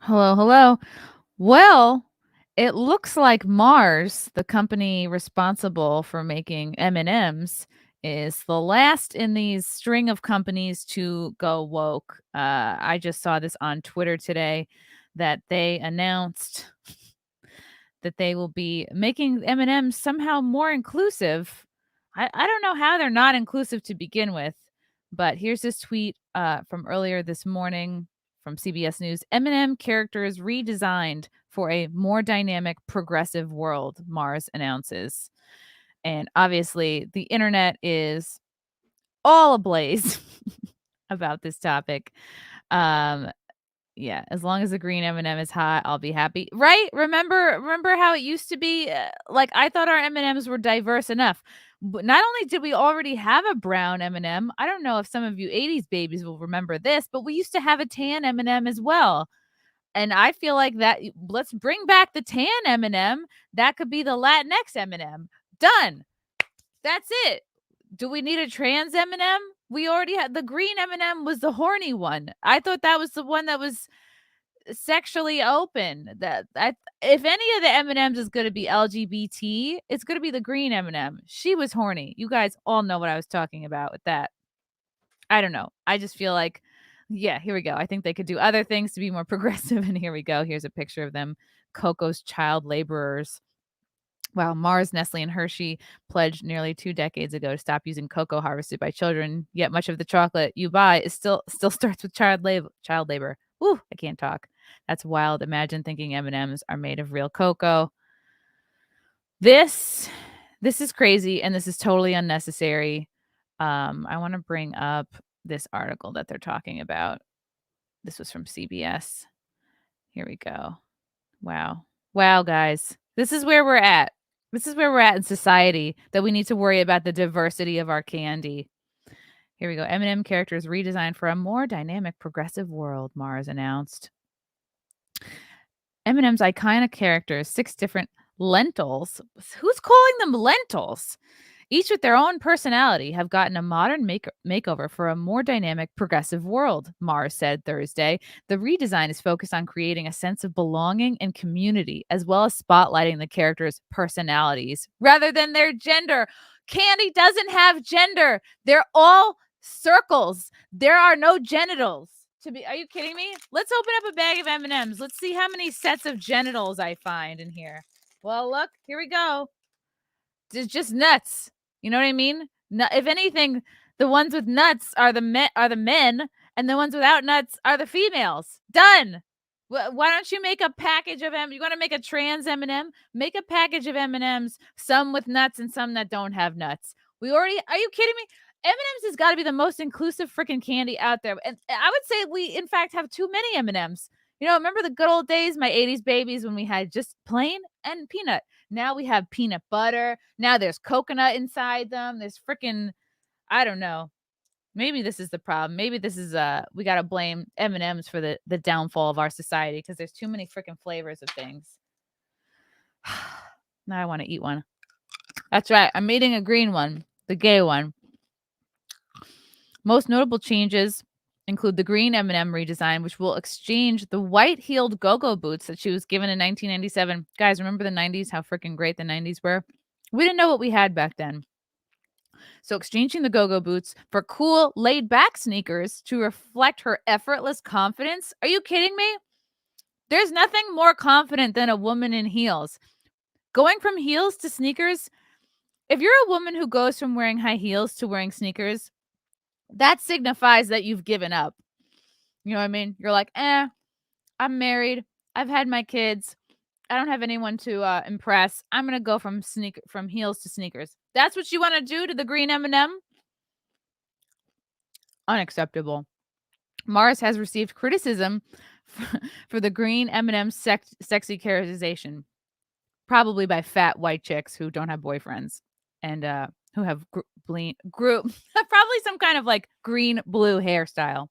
Hello, hello. Well, it looks like Mars, the company responsible for making M&M's, is the last in these string of companies to go woke. I just saw this on Twitter today that they announced that they will be making M&M's somehow more inclusive. I don't know how they're not inclusive to begin with, but here's this tweet from earlier this morning from CBS News. M&M characters redesigned for a more dynamic, progressive world, Mars announces. And obviously, the internet is all ablaze about this topic. Um, yeah, as long as the green M&M is hot, I'll be happy. Right? Remember how it used to be? Like I thought our M&Ms were diverse enough. But not only did we already have a brown M&M, I don't know if some of you 80s babies will remember this, but we used to have a tan M&M as well. And I feel like that let's bring back the tan M&M. That could be the Latinx M&M. Done. That's it. Do we need a trans M&M? We already had the green M&M was the horny one. I thought that was the one that was sexually open. If any of the M&Ms is going to be LGBT, it's going to be the green M&M. She was horny. You guys all know what I was talking about with that. I don't know. I just feel like, yeah, here we go. I think they could do other things to be more progressive. And here we go. Here's a picture of them, Coco's child laborers. Wow, Mars, Nestle, and Hershey pledged nearly 2 decades ago to stop using cocoa harvested by children. Yet much of the chocolate you buy is still starts with child labor. Ooh, I can't talk. That's wild. Imagine thinking M&Ms are made of real cocoa. This is crazy, and this is totally unnecessary. I want to bring up this article that they're talking about. This was from CBS. Here we go. Wow. Wow, guys. This is where we're at. This is where we're at in society, that we need to worry about the diversity of our candy. Here we go. M&M characters redesigned for a more dynamic, progressive world, Mars announced. M&M's iconic characters, 6 different lentils. Who's calling them lentils? Each with their own personality, have gotten a modern makeover for a more dynamic, progressive world, Mars said Thursday. The redesign is focused on creating a sense of belonging and community, as well as spotlighting the characters' personalities rather than their gender. Candy doesn't have gender. They're all circles. There are no genitals. Are you kidding me? Let's open up a bag of M&Ms. Let's see how many sets of genitals I find in here. Well, look, here we go. It's just nuts. You know what I mean? If anything, the ones with nuts are the men, and the ones without nuts are the females. Done. Why don't you make a package of You want to make a trans M&M? Make a package of M&Ms, some with nuts and some that don't have nuts. Are you kidding me? M&Ms has got to be the most inclusive freaking candy out there. And I would say we, in fact, have too many M&Ms. You know, remember the good old days, my 80s babies, when we had just plain and peanut? Now we have peanut butter. Now there's coconut inside them. There's freaking, I don't know. Maybe this is the problem. Maybe this is we got to blame M&Ms for the downfall of our society, because there's too many freaking flavors of things. Now I want to eat one. That's right. I'm eating a green one, the gay one. Most notable changes include the green M&M redesign, which will exchange the white-heeled go-go boots that she was given in 1997. Guys, remember the 90s? How freaking great the 90s were? We didn't know what we had back then. So exchanging the go-go boots for cool, laid-back sneakers to reflect her effortless confidence. Are you kidding me? There's nothing more confident than a woman in heels. Going from heels to sneakers, if you're a woman who goes from wearing high heels to wearing sneakers, that signifies that you've given up. You know what I mean? You're like, I'm married. I've had my kids. I don't have anyone to impress. I'm going to go from heels to sneakers. That's what you want to do to the green M&M? Unacceptable. Mars has received criticism for the green M&M sexy characterization, probably by fat white chicks who don't have boyfriends and who have probably some kind of like green blue hairstyle.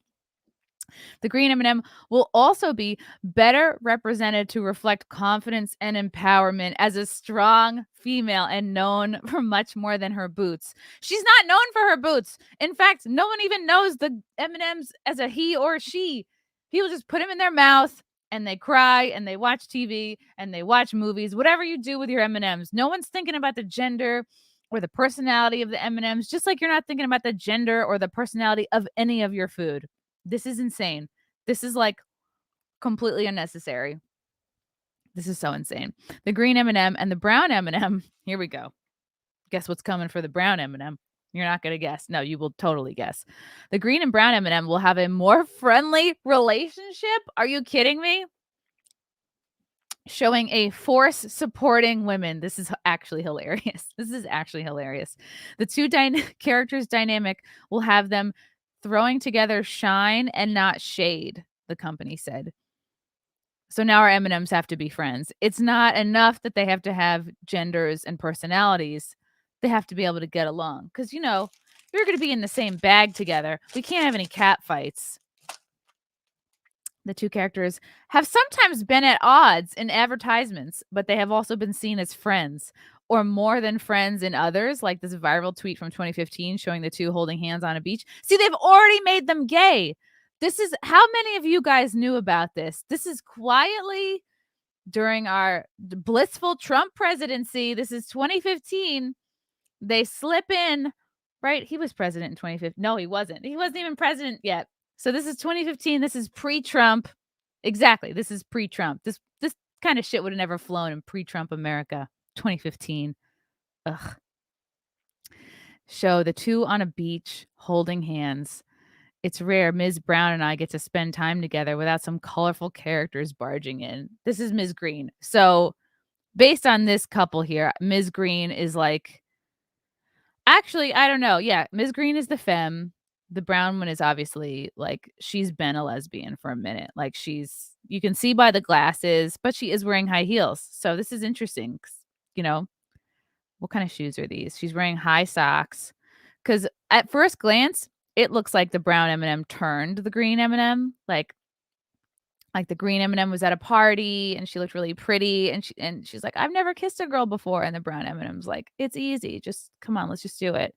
The green M&M will also be better represented to reflect confidence and empowerment as a strong female and known for much more than her boots. She's not known for her boots. In fact, no one even knows the M&Ms as a he or she. People just put them in their mouth and they cry and they watch TV and they watch movies, whatever you do with your M&Ms. No one's thinking about the gender or the personality of the M&Ms, just like you're not thinking about the gender or the personality of any of your food. This is insane. This is like completely unnecessary. This is so insane. The green M&M and the brown M&M. Here we go. Guess what's coming for the brown M&M? You're not going to guess. No, you will totally guess. The green and brown M&M will have a more friendly relationship. Are you kidding me? Showing a force supporting women. This is actually hilarious. This is actually hilarious. The two characters' dynamic will have them throwing together shine and not shade, the company said. So now our M&Ms have to be friends. It's not enough that they have to have genders and personalities. They have to be able to get along. Because, you know, you're going to be in the same bag together. We can't have any cat fights. The two characters have sometimes been at odds in advertisements, but they have also been seen as friends or more than friends in others, like this viral tweet from 2015 showing the two holding hands on a beach. See, they've already made them gay. This is how many of you guys knew about this? This is quietly during our blissful Trump presidency. This is 2015. They slip in, right? He was president in 2015. No, he wasn't. He wasn't even president yet. So this is 2015. This is pre-Trump. Exactly. This is pre-Trump. This kind of shit would have never flown in pre-Trump America. 2015. Ugh. Show the two on a beach holding hands. It's rare Ms. Brown and I get to spend time together without some colorful characters barging in. This is Ms. Green. So based on this couple here, Ms. Green is like, actually, I don't know. Yeah, Ms. Green is the femme. The brown one is obviously like she's been a lesbian for a minute. Like you can see by the glasses, but she is wearing high heels. So this is interesting. You know, what kind of shoes are these? She's wearing high socks. Because at first glance, it looks like the brown M&M turned the green M&M. Like the green M&M was at a party and she looked really pretty. And she's like, I've never kissed a girl before. And the brown M&M's like, it's easy. Just come on, let's just do it.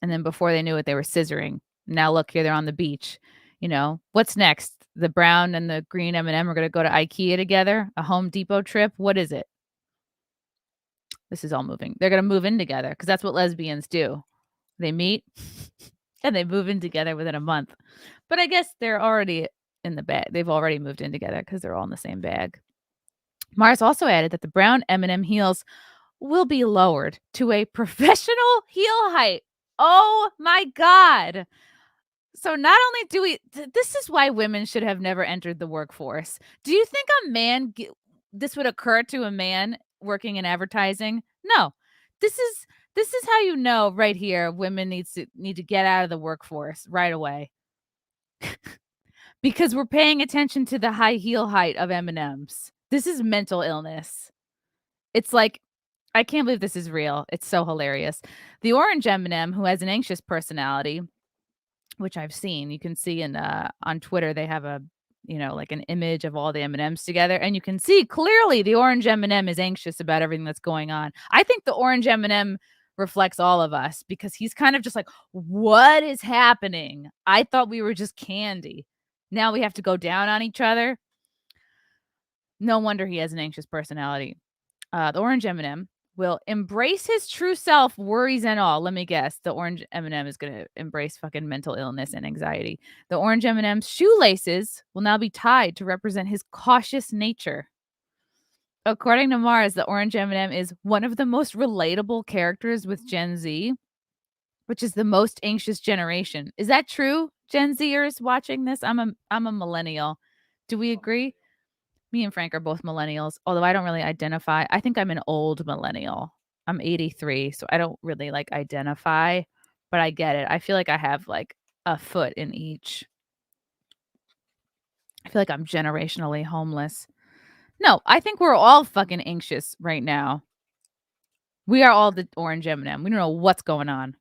And then before they knew it, they were scissoring. Now look here, they're on the beach. You know, what's next? The brown and the green M&M are going to go to IKEA together, a Home Depot trip. What is it? This is all moving. They're going to move in together because that's what lesbians do. They meet and they move in together within a month. But I guess they're already in the bag. They've already moved in together because they're all in the same bag. Mars also added that the brown M&M heels will be lowered to a professional heel height. Oh my God. So not only do we, this is why women should have never entered the workforce. Do you think this would occur to a man working in advertising? No. This is how you know right here women need to get out of the workforce right away. Because we're paying attention to the high heel height of M&Ms. This is mental illness. It's like, I can't believe this is real. It's so hilarious. The orange M&M, who has an anxious personality, which I've seen, you can see on Twitter, they have a, like an image of all the M&Ms together, and you can see clearly the orange M&M is anxious about everything that's going on. I think the orange M&M reflects all of us because he's kind of just like, what is happening? I thought we were just candy. Now we have to go down on each other. No wonder he has an anxious personality. The orange M&M will embrace his true self, worries and all. Let me guess. The orange M&M is going to embrace fucking mental illness and anxiety. The orange M&M's shoelaces will now be tied to represent his cautious nature. According to Mars, the orange M&M is one of the most relatable characters with Gen Z, which is the most anxious generation. Is that true, Gen Zers watching this? I'm a millennial. Do we agree? Me and Frank are both millennials, although I don't really identify. I think I'm an old millennial. I'm 83, so I don't really like identify, but I get it. I feel like I have like a foot in each. I feel like I'm generationally homeless. No, I think we're all fucking anxious right now. We are all the orange M&M. We don't know what's going on.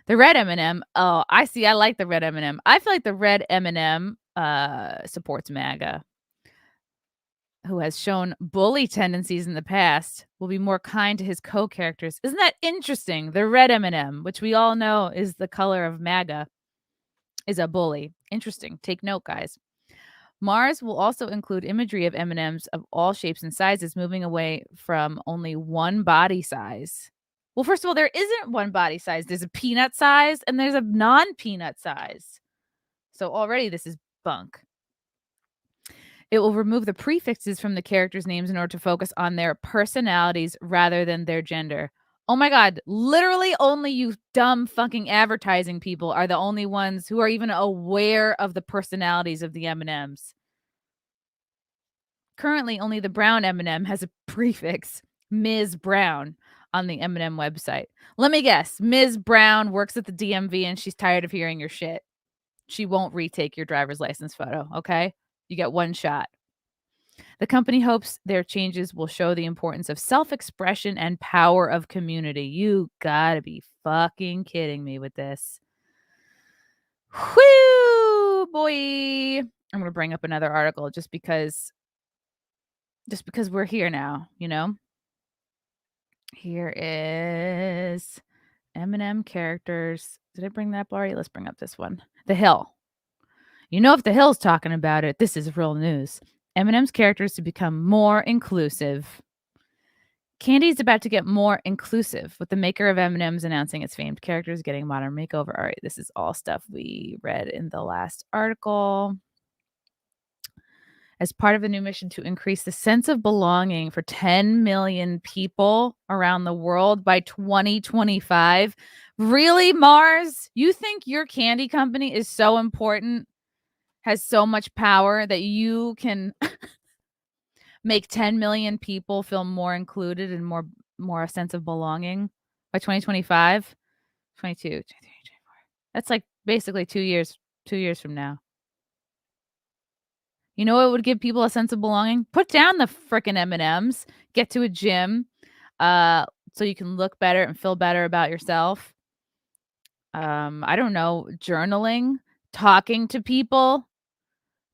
The red M&M. Oh, I see. I like the red M&M. I feel like the red M&M supports MAGA, who has shown bully tendencies in the past, will be more kind to his co-characters. Isn't that interesting? The red M&M, which we all know is the color of MAGA, is a bully. Interesting. Take note, guys. Mars will also include imagery of M&Ms of all shapes and sizes, moving away from only one body size. Well, first of all, there isn't one body size. There's a peanut size and there's a non-peanut size. So already this is bunk. It will remove the prefixes from the characters' names in order to focus on their personalities rather than their gender. Oh my God, literally only you dumb fucking advertising people are the only ones who are even aware of the personalities of the M&Ms. Currently, only the brown M&M has a prefix, Ms. Brown, on the M&M website. Let me guess, Ms. Brown works at the DMV and she's tired of hearing your shit. She won't retake your driver's license photo, okay? You get one shot. The company hopes their changes will show the importance of self-expression and power of community. You gotta be fucking kidding me with this. Whoo, boy. I'm gonna bring up another article just because we're here now, you know? Here is M&M characters. Did I bring that up already? Let's bring up this one. The Hill. You know, if The Hill's talking about it, this is real news. M&M's characters to become more inclusive. Candy is about to get more inclusive, with the maker of M&M's announcing its famed characters getting a modern makeover. All right, this is all stuff we read in the last article. As part of the new mission to increase the sense of belonging for 10 million people around the world by 2025. Really, Mars? You think your candy company is so important, has so much power that you can make 10 million people feel more included and more a sense of belonging by 2025? 22, 23, 24. That's like basically 2 years from now. You know what would give people a sense of belonging? Put down the frickin' M&Ms, get to a gym, so you can look better and feel better about yourself. I don't know, journaling, talking to people,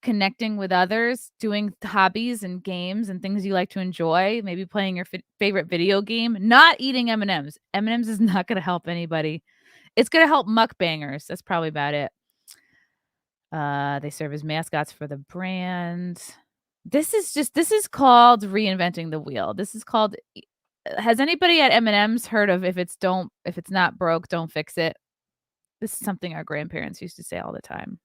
connecting with others, doing hobbies and games and things you like to enjoy, maybe playing your favorite video game, not eating M&Ms. M&Ms is not gonna help anybody. It's gonna help mukbangers. That's probably about it. They serve as mascots for the brand. This is called reinventing the wheel. This is called has anybody at M&M's heard of if it's not broke, don't fix it? This is something our grandparents used to say all the time.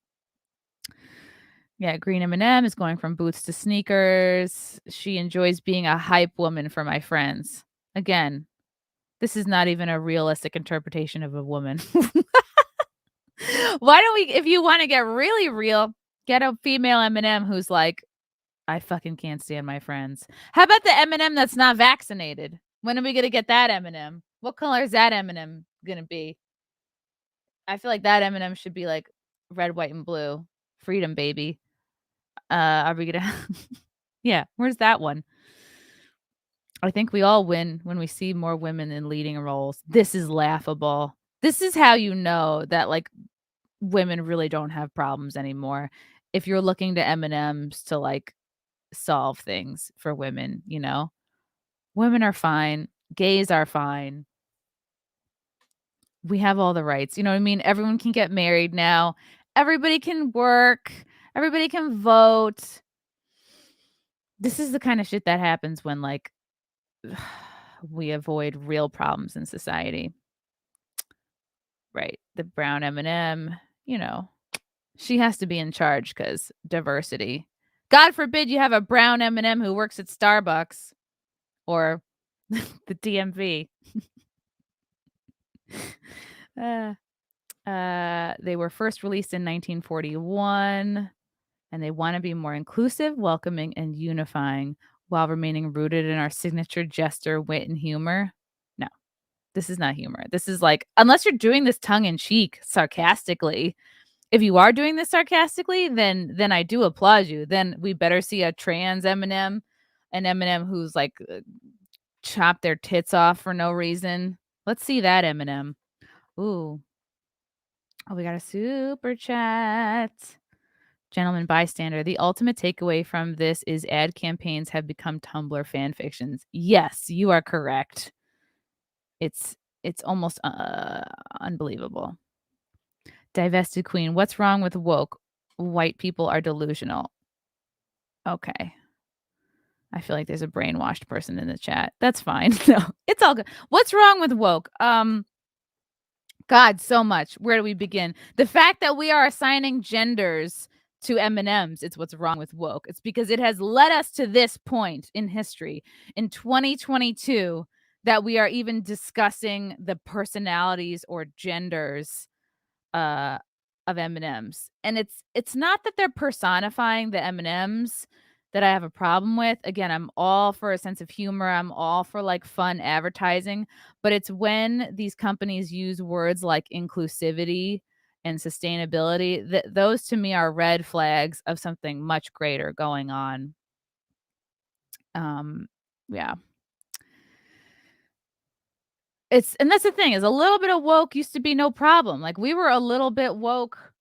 Yeah, green M&M is going from boots to sneakers. She enjoys being a hype woman for my friends. Again, this is not even a realistic interpretation of a woman. Why don't we, if you want to get really real, get a female M&M who's like, I fucking can't stand my friends. How about the M&M that's not vaccinated? When are we gonna get that M&M? What color is that M&M gonna be? I feel like that M&M should be like red, white, and blue. Freedom, baby. Are we gonna? Yeah, where's that one? I think we all win when we see more women in leading roles. This is laughable. This is how you know that like women really don't have problems anymore. If you're looking to M&Ms to like solve things for women, you know? Women are fine. Gays are fine. We have all the rights. You know what I mean? Everyone can get married now. Everybody can work. Everybody can vote. This is the kind of shit that happens when like we avoid real problems in society. Right. The brown M&M, you know, she has to be in charge because diversity. God forbid you have a brown M&M who works at Starbucks or the DMV. They were first released in 1941, and they want to be more inclusive, welcoming, and unifying while remaining rooted in our signature jester wit and humor. No, this is not humor. This is like, unless you're doing this tongue in cheek, sarcastically. If you are doing this sarcastically, then I do applaud you. Then we better see a trans M&M, an M&M who's like chopped their tits off for no reason. Let's see that M&M. Ooh. Oh, we got a super chat. Gentleman bystander. The ultimate takeaway from this is ad campaigns have become Tumblr fan fictions. Yes, you are correct. It's almost unbelievable. Divested queen. What's wrong with woke? White people are delusional. Okay. I feel like there's a brainwashed person in the chat. That's fine. No, it's all good. What's wrong with woke? God, so much. Where do we begin? The fact that we are assigning genders to M&Ms, it's what's wrong with woke. It's because it has led us to this point in history in 2022 that we are even discussing the personalities or genders uh of M&Ms. And it's not that they're personifying the M&Ms that I have a problem with. Again, I'm all for a sense of humor. I'm all for like fun advertising, but it's when these companies use words like inclusivity and sustainability that those to me are red flags of something much greater going on. Um yeah. And that's the thing is a little bit of woke used to be no problem. Like we were a little bit woke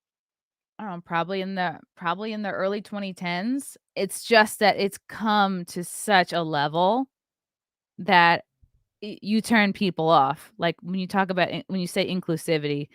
probably in the early 2010s. It's just that it's come to such a level that you turn people off. Like when you talk about when you say inclusivity,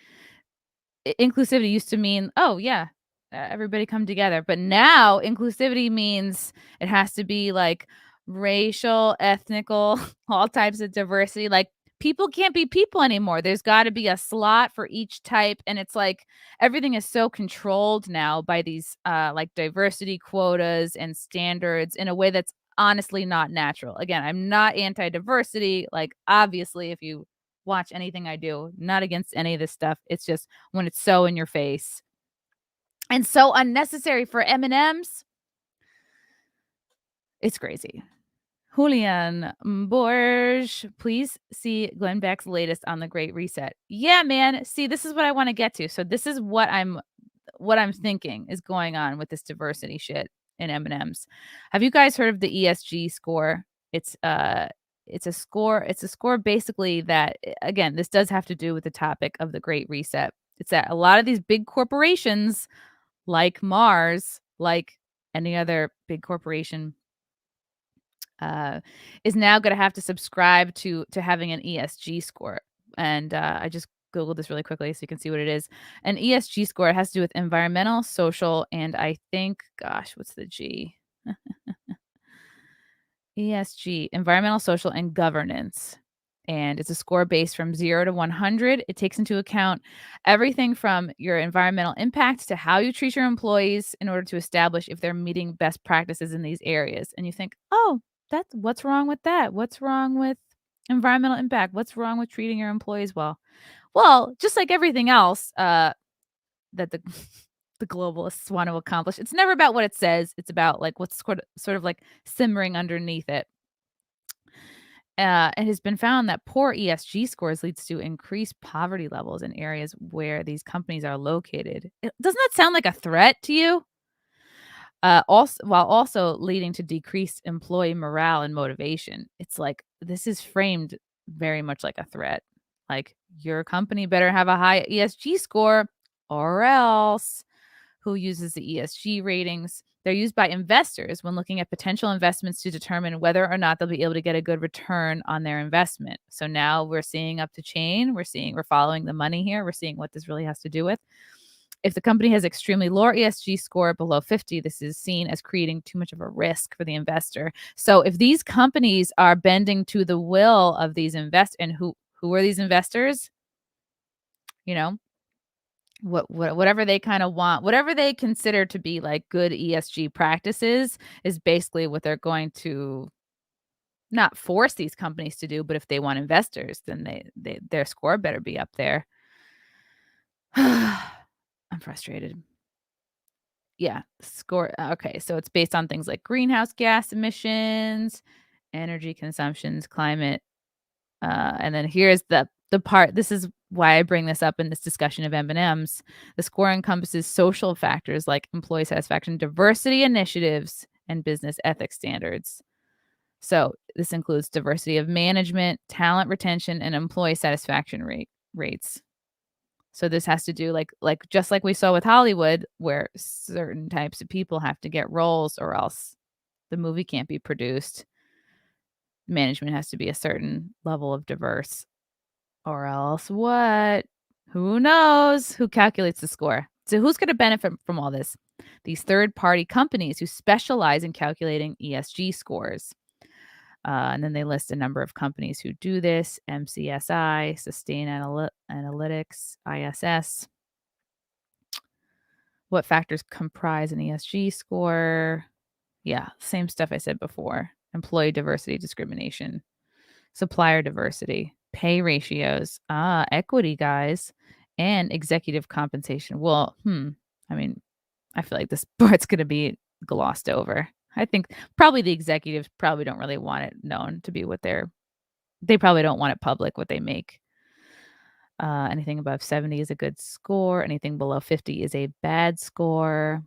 inclusivity used to mean, oh yeah, everybody come together. But now inclusivity means it has to be like racial, ethnical, all types of diversity. Like people can't be people anymore. There's got to be a slot for each type. And it's like everything is so controlled now by these like diversity quotas and standards in a way that's honestly not natural. Again, I'm not anti-diversity. Like obviously if you watch anything I do, not against any of this stuff. It's just when it's so in your face and so unnecessary for M&Ms, it's crazy. Julian Borges, please see Glenn Beck's latest on the Great Reset. Yeah, man. See, this is what I want to get to. So this is what I'm thinking is going on with this diversity shit in M&Ms. Have you guys heard of the ESG score? It's a score basically that again, this does have to do with the topic of the Great Reset. It's that a lot of these big corporations like Mars, like any other big corporation is now going to have to subscribe to having an ESG score. And I just Googled this really quickly so you can see what it is. An ESG score has to do with environmental, social, and I think, gosh, what's the G? ESG, environmental, social, and governance. And it's a score based from 0 to 100. It takes into account everything from your environmental impact to how you treat your employees in order to establish if they're meeting best practices in these areas. And you think, oh, that's what's wrong with that? What's wrong with environmental impact? What's wrong with treating your employees well? Well, just like everything else that the the globalists want to accomplish, it's never about what it says. It's about like what's sort of like simmering underneath it. It has been found that poor ESG scores leads to increased poverty levels in areas where these companies are located. Doesn't that sound like a threat to you? While also leading to decreased employee morale and motivation. It's like this is framed very much like a threat. Like your company better have a high ESG score or else. Who uses the ESG ratings? They're used by investors when looking at potential investments to determine whether or not they'll be able to get a good return on their investment. So now we're seeing up the chain. We're following the money here. We're seeing what this really has to do with. If the company has extremely low ESG score below 50, this is seen as creating too much of a risk for the investor. So if these companies are bending to the will of these investors, and who are these investors? You know, whatever they kind of want, whatever they consider to be like good ESG practices is basically what they're going to not force these companies to do, but if they want investors, then their score better be up there. I'm frustrated. Yeah, score. Okay, so it's based on things like greenhouse gas emissions, energy consumptions, climate, and then here's the part. This is why I bring this up in this discussion of M&Ms. The score encompasses social factors like employee satisfaction, diversity initiatives, and business ethics standards. So this includes diversity of management, talent retention, and employee satisfaction rates. So this has to do like just like we saw with Hollywood, where certain types of people have to get roles or else the movie can't be produced. Management has to be a certain level of diverse or else what? Who knows? Who calculates the score? So who's going to benefit from all this? these third-party companies who specialize in calculating ESG scores. And then they list a number of companies who do this: MCSI, Analytics, ISS. What factors comprise an ESG score? Yeah, same stuff I said before. Employee diversity, discrimination, supplier diversity, pay ratios, equity, guys, and executive compensation. Well, I mean, I feel like this part's going to be glossed over. I think probably the executives probably don't really want it known to be what they probably don't want it public what they make. Anything above 70 is a good score. Anything below 50 is a bad score.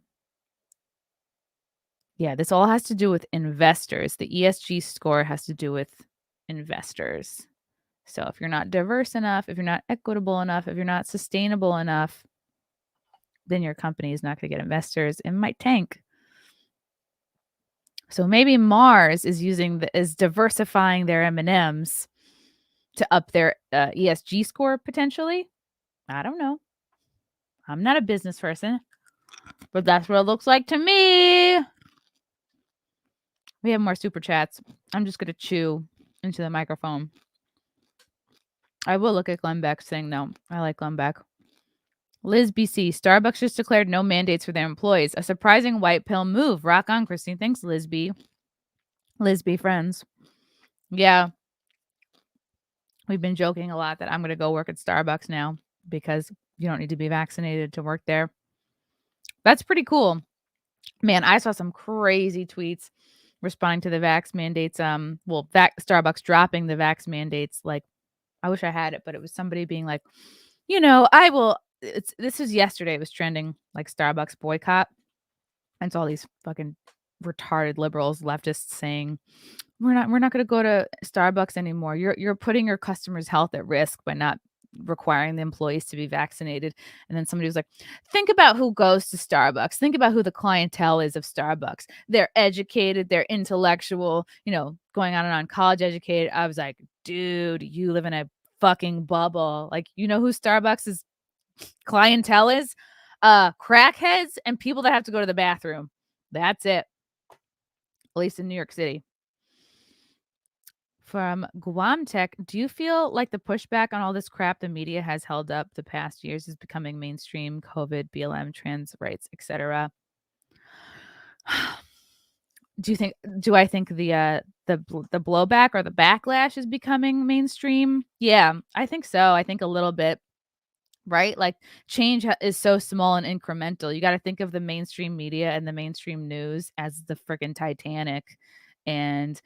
Yeah, this all has to do with investors. The ESG score has to do with investors. So if you're not diverse enough, if you're not equitable enough, if you're not sustainable enough, then your company is not going to get investors and might tank. So maybe Mars is is diversifying their M&Ms to up their ESG score potentially. I don't know. I'm not a business person, but that's what it looks like to me. We have more super chats. I'm just going to chew into the microphone. I will look at Glenn Beck's thing, though. I like Glenn Beck. Liz BC, Starbucks just declared no mandates for their employees. A surprising white pill move. Rock on, Christine. Thanks, Liz B. Liz B friends. Yeah. We've been joking a lot that I'm going to go work at Starbucks now because you don't need to be vaccinated to work there. That's pretty cool. Man, I saw some crazy tweets responding to the vax mandates. Starbucks dropping the vax mandates. Like, I wish I had it, but it was somebody being like, I will. This was yesterday. It was trending, like Starbucks boycott. And it's all these fucking retarded liberals, leftists saying, we're not going to go to Starbucks anymore. You're putting your customers' health at risk by not requiring the employees to be vaccinated. And then somebody was like, think about who goes to Starbucks. Think about who the clientele is of Starbucks. They're educated, they're intellectual, going on and on, college educated. I was like, dude, you live in a fucking bubble. Like, who Starbucks' clientele is? Crackheads and people that have to go to the bathroom. That's it. At least in New York City. From Guam Tech, do you feel like the pushback on all this crap the media has held up the past years is becoming mainstream? COVID, BLM, trans rights, etc. Do I think the blowback or the backlash is becoming mainstream? Yeah, I think so. I think a little bit. Right? Like, change is so small and incremental. You got to think of the mainstream media and the mainstream news as the freaking Titanic. And,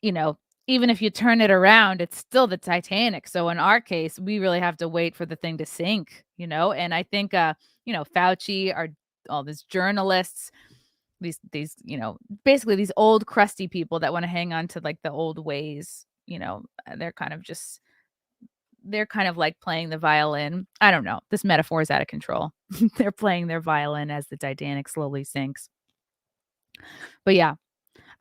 even if you turn it around, it's still the Titanic. So in our case, we really have to wait for the thing to sink, and I think, Fauci, all these journalists, these, basically these old crusty people that want to hang on to like the old ways, they're kind of like playing the violin. I don't know. This metaphor is out of control. They're playing their violin as the Titanic slowly sinks. But yeah,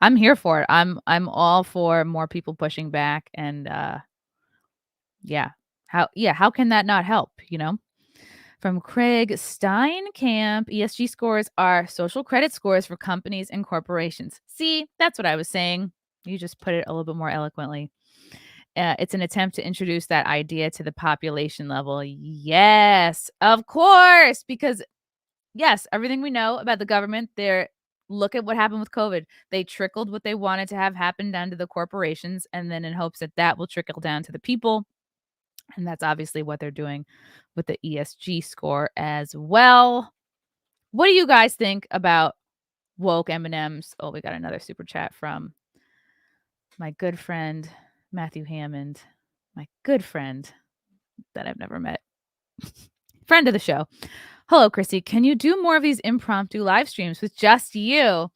I'm here for it. I'm all for more people pushing back, and how can that not help, From Craig Steinkamp, ESG scores are social credit scores for companies and corporations. See, that's what I was saying. You just put it a little bit more eloquently. It's an attempt to introduce that idea to the population level. Yes, of course, because yes, everything we know about the government, look at what happened with COVID. They trickled what they wanted to have happen down to the corporations, and then in hopes that will trickle down to the people. And that's obviously what they're doing with the ESG score as well. What do you guys think about woke MnM's? Oh, we got another super chat from my good friend Matthew Hammond, my good friend that I've never met. Friend of the show. Hello, Chrissy. Can you do more of these impromptu live streams with just you?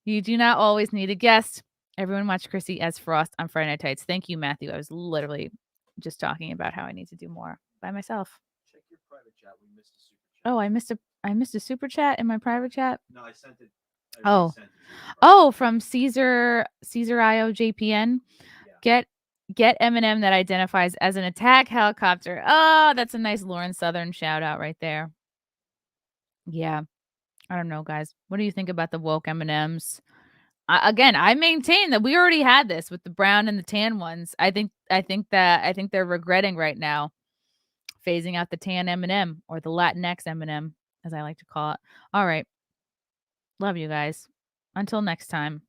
You do not always need a guest. Everyone watch Chrissy as Frost on Friday Night Tights. Thank you, Matthew. I was literally just talking about how I need to do more by myself. Check your private chat. We missed a super chat. Oh, I missed a super chat in my private chat. No, I sent it. From Caesar IOJPN. Yeah. Get M that identifies as an attack helicopter. Oh, that's a nice Lauren Southern shout out right there. Yeah. I don't know, guys. What do you think about the woke M&Ms? Again, I maintain that we already had this with the brown and the tan ones. I think they're regretting right now phasing out the tan M&M or the Latinx M&M, as I like to call it. All right. Love you guys. Until next time.